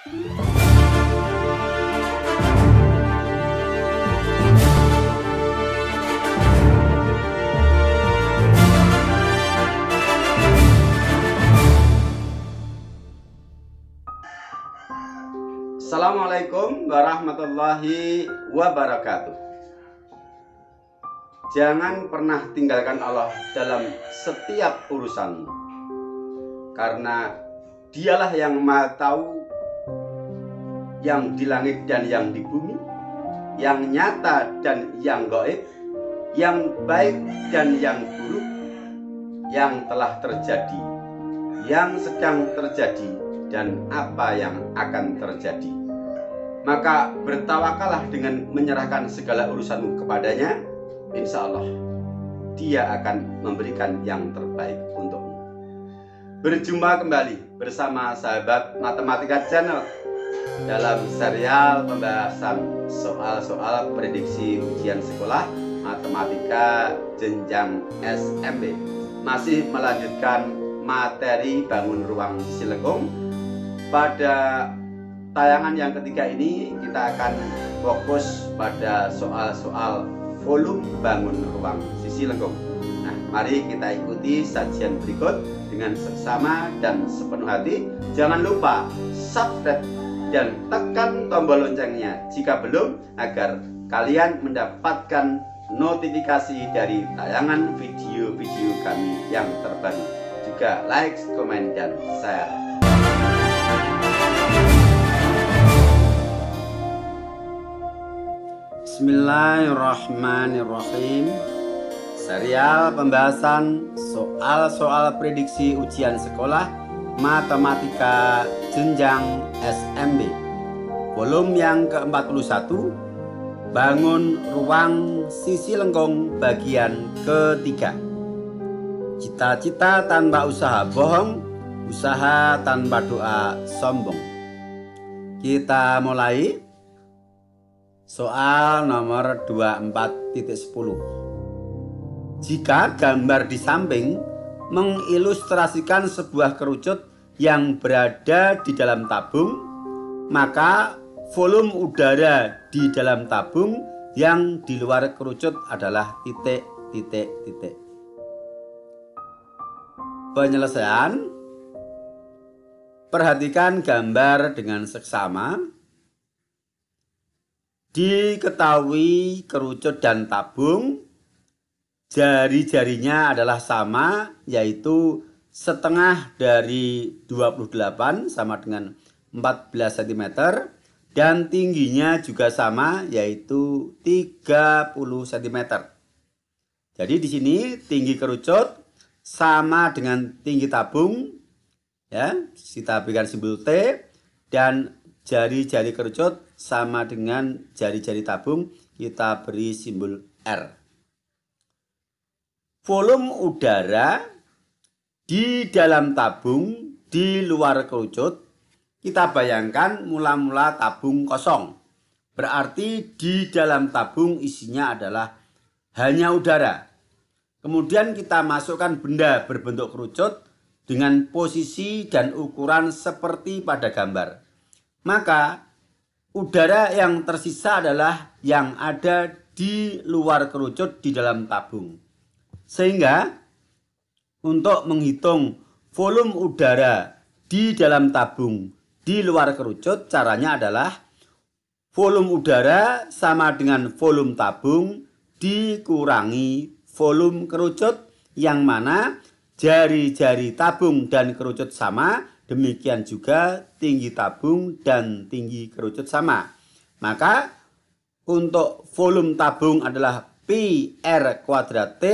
Assalamualaikum warahmatullahi wabarakatuh. Jangan pernah tinggalkan Allah dalam setiap urusanmu, karena Dialah yang Maha Tahu yang di langit dan yang di bumi, yang nyata dan yang gaib, yang baik dan yang buruk, yang telah terjadi, yang sedang terjadi, dan apa yang akan terjadi. Maka bertawakallah dengan menyerahkan segala urusanmu kepadanya. Insya Allah Dia akan memberikan yang terbaik untukmu. Berjumpa kembali bersama sahabat Matematika Channel dalam serial pembahasan soal-soal prediksi ujian sekolah matematika jenjang SMP. Masih melanjutkan materi bangun ruang sisi lengkung. Pada tayangan yang ketiga ini kita akan fokus pada soal-soal volume bangun ruang sisi lengkung. Nah, mari kita ikuti sajian berikut dengan seksama dan sepenuh hati. Jangan lupa subscribe dan tekan tombol loncengnya jika belum, agar kalian mendapatkan notifikasi dari tayangan video-video kami yang terbaru. Juga like, komen, dan share. Bismillahirrahmanirrahim. Serial pembahasan soal-soal prediksi ujian sekolah matematika jenjang SMP, volume yang ke-41, bangun ruang sisi lengkung bagian ketiga. Cita-cita tanpa usaha bohong, usaha tanpa doa sombong. Kita mulai. Soal nomor 24.10. Jika gambar di samping mengilustrasikan sebuah kerucut yang berada di dalam tabung, maka volume udara di dalam tabung yang di luar kerucut adalah titik, titik, titik. Penyelesaian. Perhatikan gambar dengan seksama. Diketahui kerucut dan tabung jari-jarinya adalah sama, yaitu setengah dari 28 sama dengan 14 cm, dan tingginya juga sama, yaitu 30 cm. Jadi di sini tinggi kerucut sama dengan tinggi tabung, ya, kita berikan simbol T, dan jari-jari kerucut sama dengan jari-jari tabung, kita beri simbol R. Volume udara di dalam tabung di luar kerucut, kita bayangkan mula-mula tabung kosong. Berarti di dalam tabung isinya adalah hanya udara. Kemudian kita masukkan benda berbentuk kerucut dengan posisi dan ukuran seperti pada gambar. Maka udara yang tersisa adalah yang ada di luar kerucut di dalam tabung. Sehingga untuk menghitung volume udara di dalam tabung di luar kerucut, caranya adalah volume udara sama dengan volume tabung dikurangi volume kerucut, yang mana jari-jari tabung dan kerucut sama. Demikian juga tinggi tabung dan tinggi kerucut sama. Maka untuk volume tabung adalah pi R kuadrat T.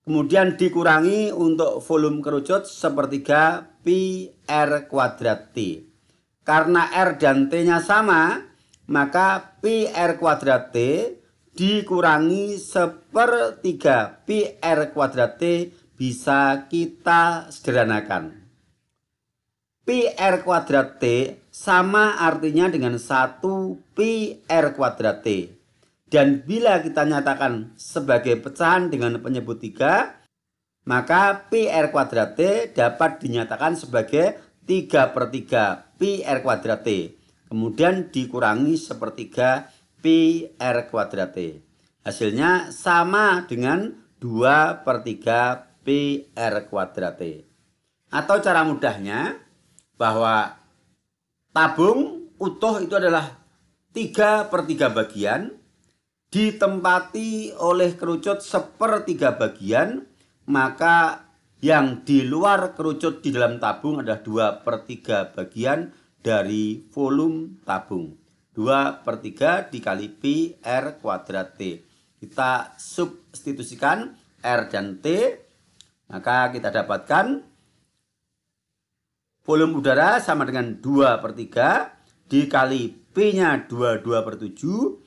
Kemudian dikurangi untuk volume kerucut sepertiga pi R kuadrat T. Karena R dan T-nya sama, maka pi R kuadrat T dikurangi sepertiga pi R kuadrat T bisa kita sederhanakan. Pi R kuadrat T sama artinya dengan 1 pi R kuadrat T. Dan bila kita nyatakan sebagai pecahan dengan penyebut 3, maka pi R kuadrat T dapat dinyatakan sebagai 3/3 pi r kuadrat T. Kemudian dikurangi 1/3 pi r kuadrat T. Hasilnya sama dengan 2/3 pi r kuadrat T. Atau cara mudahnya bahwa tabung utuh itu adalah 3/3 bagian ditempati oleh kerucut 1/3 bagian, maka yang di luar kerucut di dalam tabung adalah 2/3 bagian dari volume tabung. 2/3 dikali pi r kuadrat T. Kita substitusikan R dan T, maka kita dapatkan volume udara sama dengan 2/3 dikali P-nya 22/7,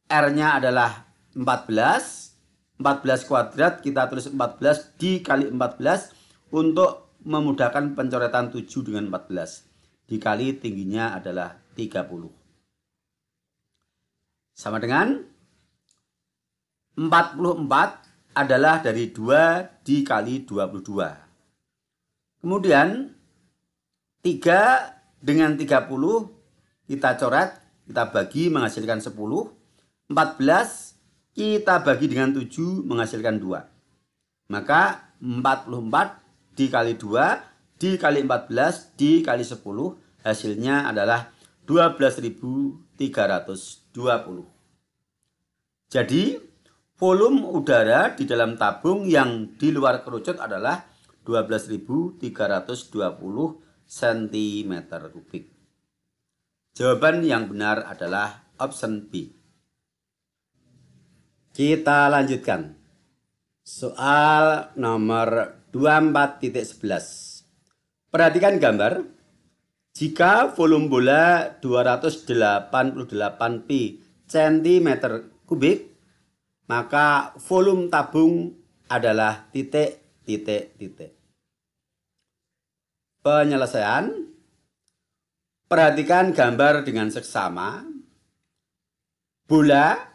R-nya adalah 14. 14 kuadrat kita tulis 14 dikali 14 untuk memudahkan pencoretan 7 dengan 14. Dikali tingginya adalah 30. Sama dengan 44 adalah dari 2 dikali 22. Kemudian 3 dengan 30 kita coret, kita bagi menghasilkan 10. 14 kita bagi dengan 7 menghasilkan 2. Maka 44 dikali 2 dikali 14 dikali 10 hasilnya adalah 12.320. Jadi volume udara di dalam tabung yang di luar kerucut adalah 12.320 cm3. Jawaban yang benar adalah option B. Kita lanjutkan. Soal nomor 24.11. Perhatikan gambar. Jika volume bola 288 pi cm3, maka volume tabung adalah titik. Penyelesaian. Perhatikan gambar dengan seksama. Bola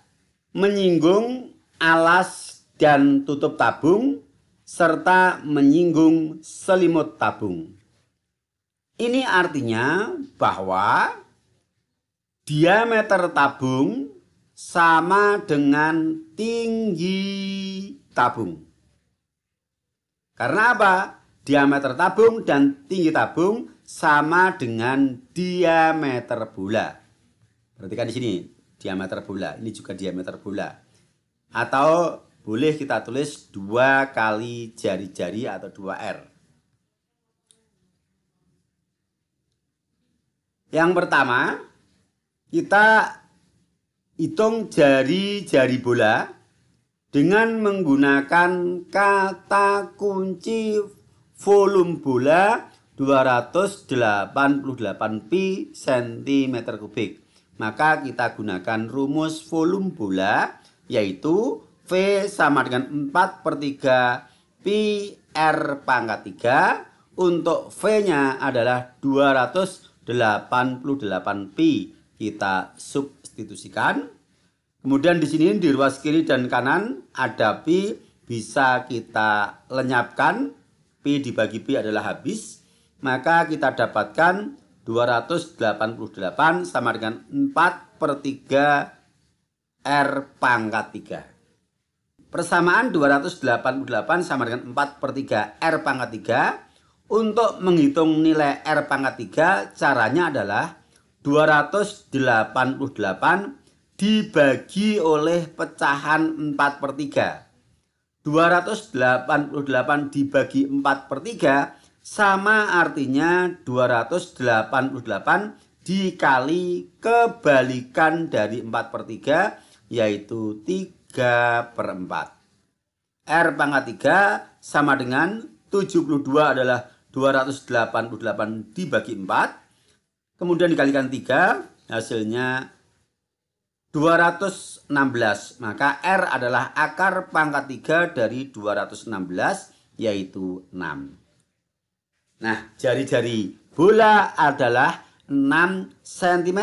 menyinggung alas dan tutup tabung serta menyinggung selimut tabung. Ini artinya bahwa diameter tabung sama dengan tinggi tabung. Karena apa? Diameter tabung dan tinggi tabung sama dengan diameter bola. Perhatikan di sini, diameter bola. Ini juga diameter bola. Atau boleh kita tulis 2 kali jari-jari atau 2R. Yang pertama, kita hitung jari-jari bola dengan menggunakan kata kunci volume bola 288 pi cm3. Maka kita gunakan rumus volume bola, yaitu V sama dengan 4/3 pi R pangkat 3. Untuk V-nya adalah 288 pi. Kita substitusikan. Kemudian di sini di ruas kiri dan kanan ada pi, bisa kita lenyapkan. Pi dibagi pi adalah habis. Maka kita dapatkan 288 sama dengan 4/3 R pangkat 3. Persamaan 288 sama dengan 4/3 R pangkat 3. Untuk menghitung nilai R pangkat 3, caranya adalah 288 dibagi oleh pecahan 4/3. 288 dibagi 4/3 sama artinya 288 dikali kebalikan dari 4/3, yaitu 3/4. R pangkat 3 sama dengan 72 adalah 288 dibagi 4. Kemudian dikalikan 3, hasilnya 216. Maka R adalah akar pangkat 3 dari 216, yaitu 6. Nah, jari-jari bola adalah 6 cm.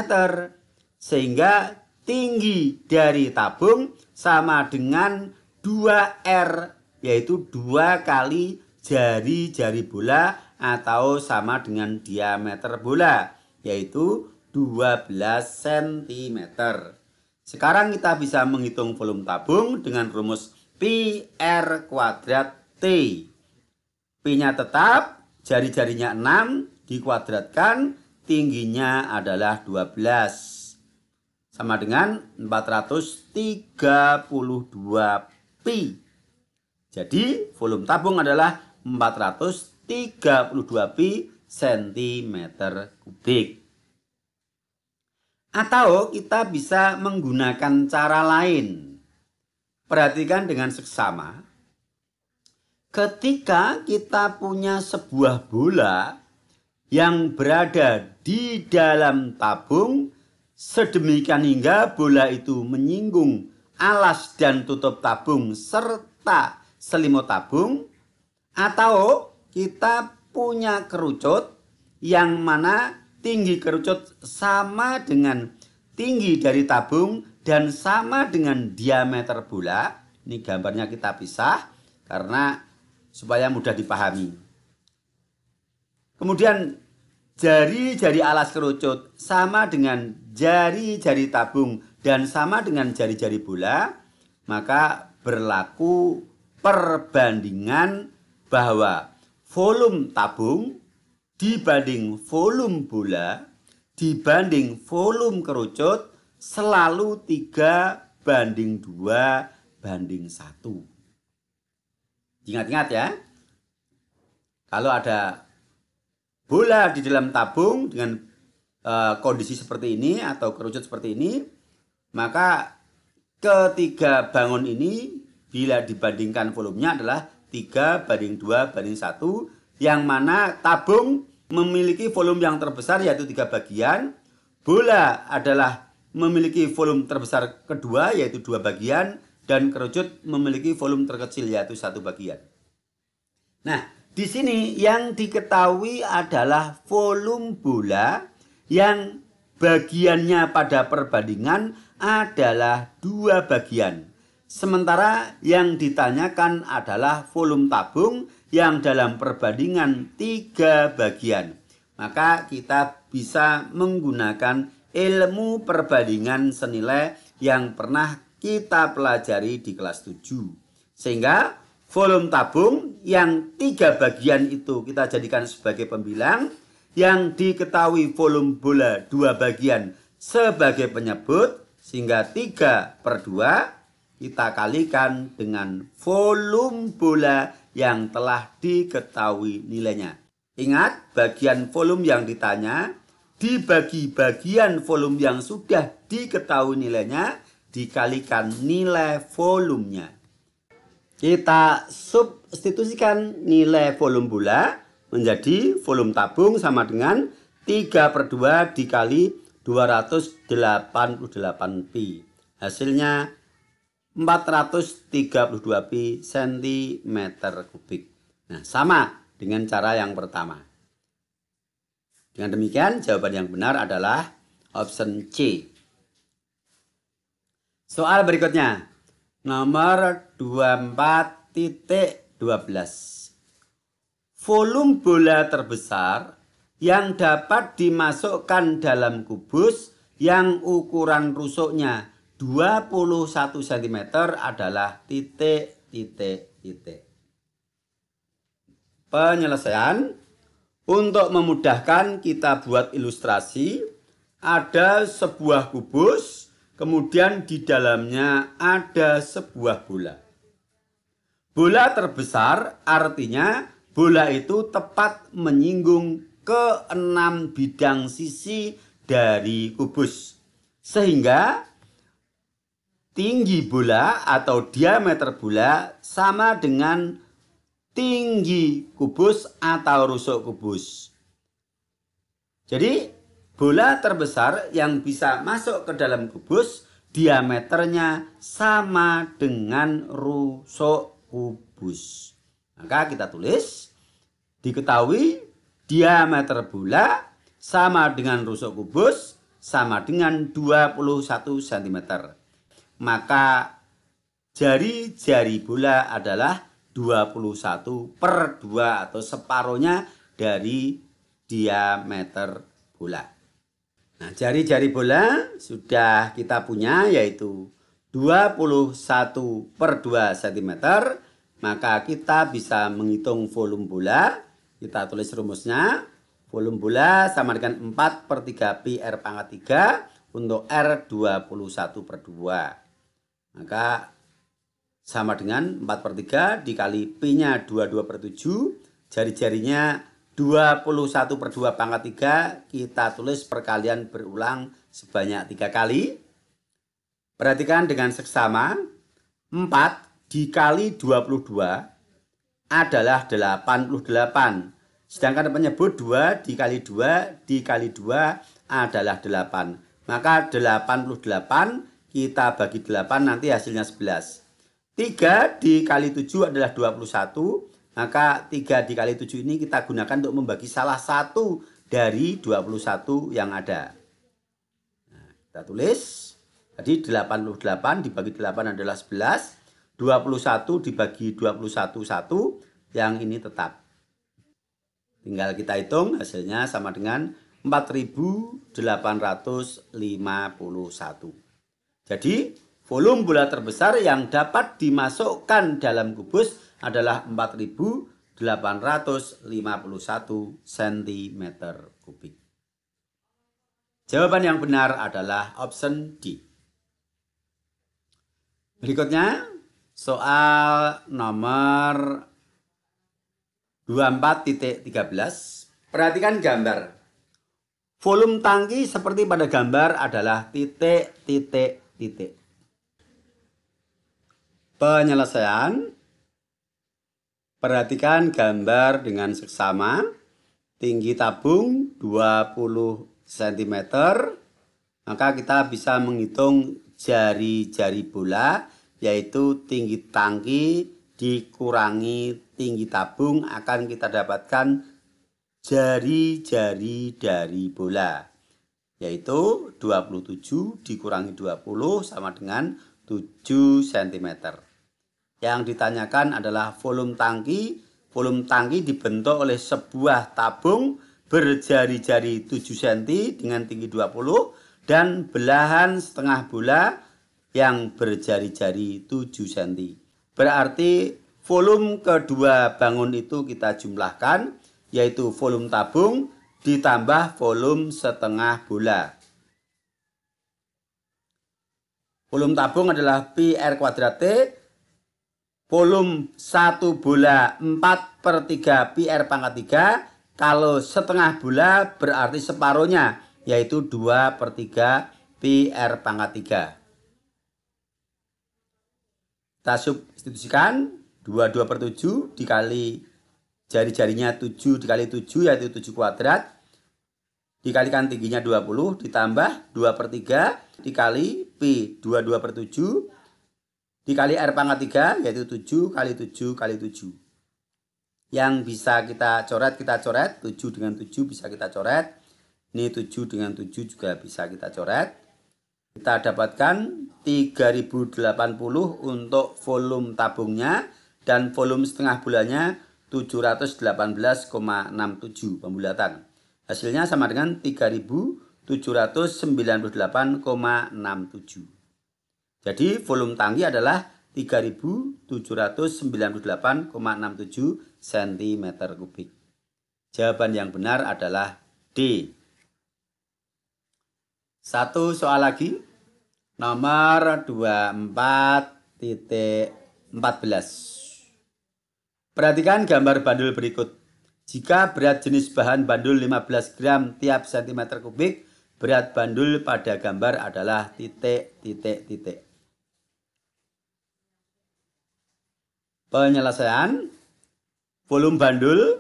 Sehingga tinggi dari tabung sama dengan 2R, yaitu 2 kali jari-jari bola atau sama dengan diameter bola, yaitu 12 cm. Sekarang kita bisa menghitung volume tabung dengan rumus Pi R kuadrat T. Pi-nya tetap, jari-jarinya 6, dikuadratkan, tingginya adalah 12. Sama dengan 432 Pi. Jadi volume tabung adalah 432 Pi cm kubik. Atau kita bisa menggunakan cara lain. Perhatikan dengan seksama. Ketika kita punya sebuah bola yang berada di dalam tabung, sedemikian hingga bola itu menyinggung alas dan tutup tabung serta selimut tabung, atau kita punya kerucut yang mana tinggi kerucut sama dengan tinggi dari tabung dan sama dengan diameter bola. Ini gambarnya kita pisah karena supaya mudah dipahami. Kemudian jari-jari alas kerucut sama dengan jari-jari tabung dan sama dengan jari-jari bola, maka berlaku perbandingan bahwa volume tabung dibanding volume bola dibanding volume kerucut selalu 3:2:1. Ingat-ingat ya, kalau ada bola di dalam tabung dengan kondisi seperti ini atau kerucut seperti ini, maka ketiga bangun ini bila dibandingkan volumenya adalah 3:2:1, yang mana tabung memiliki volume yang terbesar yaitu 3 bagian, bola adalah memiliki volume terbesar kedua yaitu 2 bagian, dan kerucut memiliki volume terkecil yaitu 1 bagian. Nah, di sini yang diketahui adalah volume bola yang bagiannya pada perbandingan adalah 2 bagian. Sementara yang ditanyakan adalah volume tabung yang dalam perbandingan 3 bagian. Maka kita bisa menggunakan ilmu perbandingan senilai yang pernah kita pelajari di kelas 7. Sehingga volume tabung yang 3 bagian itu kita jadikan sebagai pembilang, yang diketahui volume bola 2 bagian sebagai penyebut, sehingga 3/2 kita kalikan dengan volume bola yang telah diketahui nilainya. Ingat, bagian volume yang ditanya dibagi bagian volume yang sudah diketahui nilainya dikalikan nilai volumenya. Kita substitusikan nilai volume bola menjadi volume tabung sama dengan 3/2 dikali 288 Pi. Hasilnya 432 Pi cm kubik. Nah, sama dengan cara yang pertama. Dengan demikian, jawaban yang benar adalah option C. Soal berikutnya, nomor 24.12. Volume bola terbesar yang dapat dimasukkan dalam kubus yang ukuran rusuknya 21 cm adalah titik. Penyelesaian. Untuk memudahkan kita buat ilustrasi, ada sebuah kubus, kemudian di dalamnya ada sebuah bola. Bola terbesar artinya bola itu tepat menyinggung ke 6 bidang sisi dari kubus. Sehingga tinggi bola atau diameter bola sama dengan tinggi kubus atau rusuk kubus. Jadi bola terbesar yang bisa masuk ke dalam kubus diameternya sama dengan rusuk kubus. Maka kita tulis, diketahui diameter bola sama dengan rusuk kubus sama dengan 21 cm. Maka jari-jari bola adalah 21/2 atau separuhnya dari diameter bola. Nah, jari-jari bola sudah kita punya, yaitu 21/2 cm. Maka kita bisa menghitung volume bola. Kita tulis rumusnya. Volume bola sama dengan 4/3 pi R pangkat 3 untuk R 21/2. Maka sama dengan 4/3 dikali pi-nya 22/7. Jari-jarinya 21/2 pangkat 3. Kita tulis perkalian berulang sebanyak 3 kali. Perhatikan dengan seksama. 4 dikali 22 adalah 88. Sedangkan penyebut 2 dikali 2 dikali 2 adalah 8. Maka 88 kita bagi 8 nanti hasilnya 11. 3 dikali 7 adalah 21. Maka 3 dikali 7 ini kita gunakan untuk membagi salah satu dari 21 yang ada. Nah, kita tulis. Jadi 88 dibagi 8 adalah 11. 21 dibagi 21 1. Yang ini tetap. Tinggal kita hitung, hasilnya sama dengan 4.851. Jadi volume bola terbesar yang dapat dimasukkan dalam kubus adalah 4.851 cm3. Jawaban yang benar adalah option D. Berikutnya soal nomor 24.13. Perhatikan gambar. Volume tangki seperti pada gambar adalah titik, titik, titik. Penyelesaian. Perhatikan gambar dengan seksama. Tinggi tabung 20 cm. Maka kita bisa menghitung jari-jari bola, yaitu tinggi tangki dikurangi tinggi tabung, akan kita dapatkan jari-jari dari bola, yaitu 27 dikurangi 20 sama dengan 7 cm. Yang ditanyakan adalah volume tangki. Volume tangki dibentuk oleh sebuah tabung berjari-jari 7 cm dengan tinggi 20 dan belahan setengah bola yang berjari-jari 7 cm. Berarti volume kedua bangun itu kita jumlahkan, yaitu volume tabung ditambah volume setengah bola. Volume tabung adalah pi R kuadrat T. Volume satu bola 4/3 pi R pangkat 3. Kalau setengah bola berarti separuhnya, yaitu 2/3 pi R pangkat 3. Kita substitusikan 22/7 dikali jari-jarinya 7 dikali 7, yaitu 7 kuadrat. Dikalikan tingginya 20 ditambah 2/3 dikali pi 22/7 dikali R pangkat 3, yaitu 7 kali 7 kali 7. Yang bisa kita coret, 7 dengan 7 bisa kita coret. Ini 7 dengan 7 juga bisa kita coret. Kita dapatkan 3080 untuk volume tabungnya, dan volume setengah bolanya 718,67 pembulatan. Hasilnya sama dengan 3798,67. Jadi volume tangki adalah 3798,67 cm3. Jawaban yang benar adalah D. Satu soal lagi, nomor 24.14. Perhatikan gambar bandul berikut. Jika berat jenis bahan bandul 15 gram tiap cm3, berat bandul pada gambar adalah titik, titik, titik. Penyelesaian. Volume bandul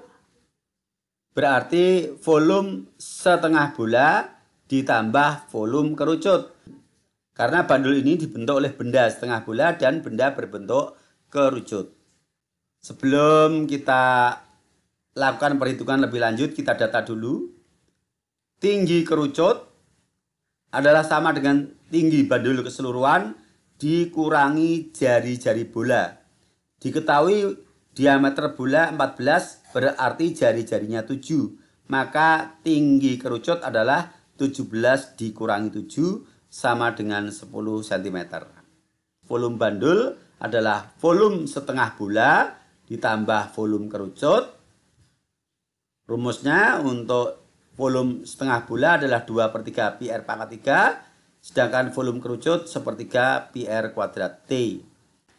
berarti volume setengah bola ditambah volume kerucut. Karena bandul ini dibentuk oleh benda setengah bola dan benda berbentuk kerucut. Sebelum kita lakukan perhitungan lebih lanjut, kita data dulu. Tinggi kerucut adalah sama dengan tinggi bandul keseluruhan dikurangi jari-jari bola. Diketahui diameter bola 14, berarti jari-jarinya 7. Maka tinggi kerucut adalah 17 dikurangi 7 sama dengan 10 cm. Volume bandul adalah volume setengah bola ditambah volume kerucut. Rumusnya untuk volume setengah bola adalah 2/3 pi r pangkat 3, sedangkan volume kerucut 1/3 pi r kuadrat T.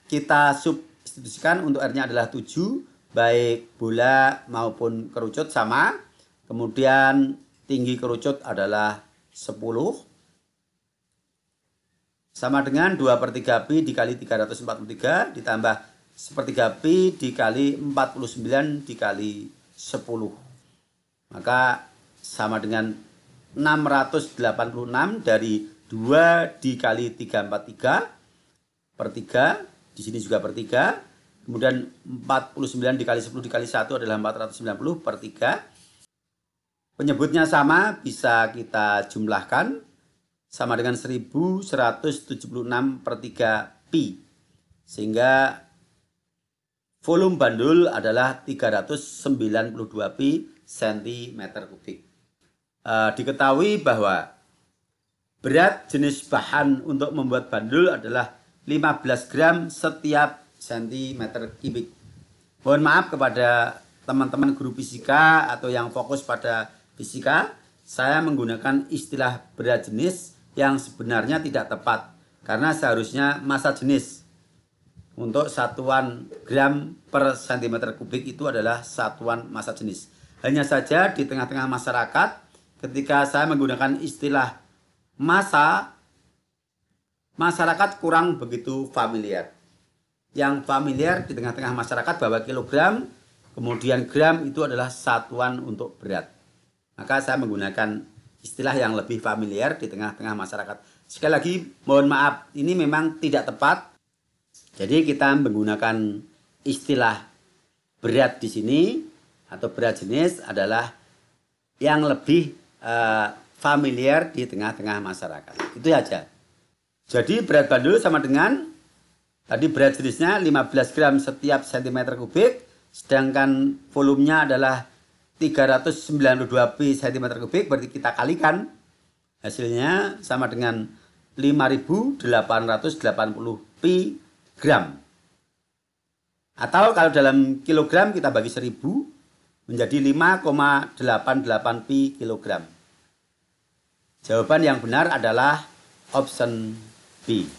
Kita substitusikan untuk R-nya adalah 7, baik bola maupun kerucut sama. Kemudian tinggi kerucut adalah 10, sama dengan 2/3 pi dikali 343 ditambah 1/3 pi dikali 49 dikali 10. Maka sama dengan 686 dari 2 dikali 343 per 3. Di sini juga per 3. Kemudian 49 dikali 10 dikali 1 adalah 490 per 3. Penyebutnya sama, bisa kita jumlahkan. Sama dengan 1176 per 3 pi. Sehingga volume bandul adalah 392 pi cm3. Diketahui bahwa berat jenis bahan untuk membuat bandul adalah 15 gram setiap cm3. Mohon maaf kepada teman-teman guru fisika atau yang fokus pada fisika, saya menggunakan istilah berat jenis yang sebenarnya tidak tepat, karena seharusnya massa jenis. Untuk satuan gram per cm3 itu adalah satuan massa jenis. Hanya saja di tengah-tengah masyarakat, ketika saya menggunakan istilah massa, masyarakat kurang begitu familiar. Yang familiar di tengah-tengah masyarakat bahwa kilogram, kemudian gram itu adalah satuan untuk berat. Maka saya menggunakan istilah yang lebih familiar di tengah-tengah masyarakat. Sekali lagi, mohon maaf, ini memang tidak tepat. Jadi kita menggunakan istilah berat di sini atau berat jenis adalah yang lebih familiar di tengah-tengah masyarakat. Itu saja. Jadi berat bandul sama dengan tadi berat jenisnya 15 gram setiap cm3, sedangkan volumenya adalah 392 pi cm3, berarti kita kalikan, hasilnya sama dengan 5.880 pi gram. Atau kalau dalam kilogram kita bagi 1000 menjadi 5,88 pi kilogram. Jawaban yang benar adalah option B.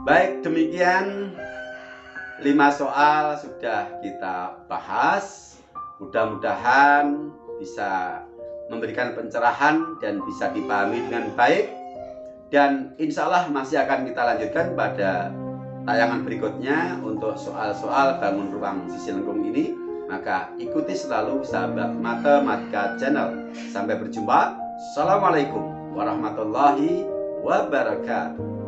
Baik, demikian 5 soal sudah kita bahas. Mudah-mudahan bisa memberikan pencerahan dan bisa dipahami dengan baik. Dan insya Allah masih akan kita lanjutkan pada tayangan berikutnya untuk soal-soal bangun ruang sisi lengkung ini. Maka ikuti selalu Sahabat Matematika Channel. Sampai berjumpa. Assalamualaikum warahmatullahi wabarakatuh.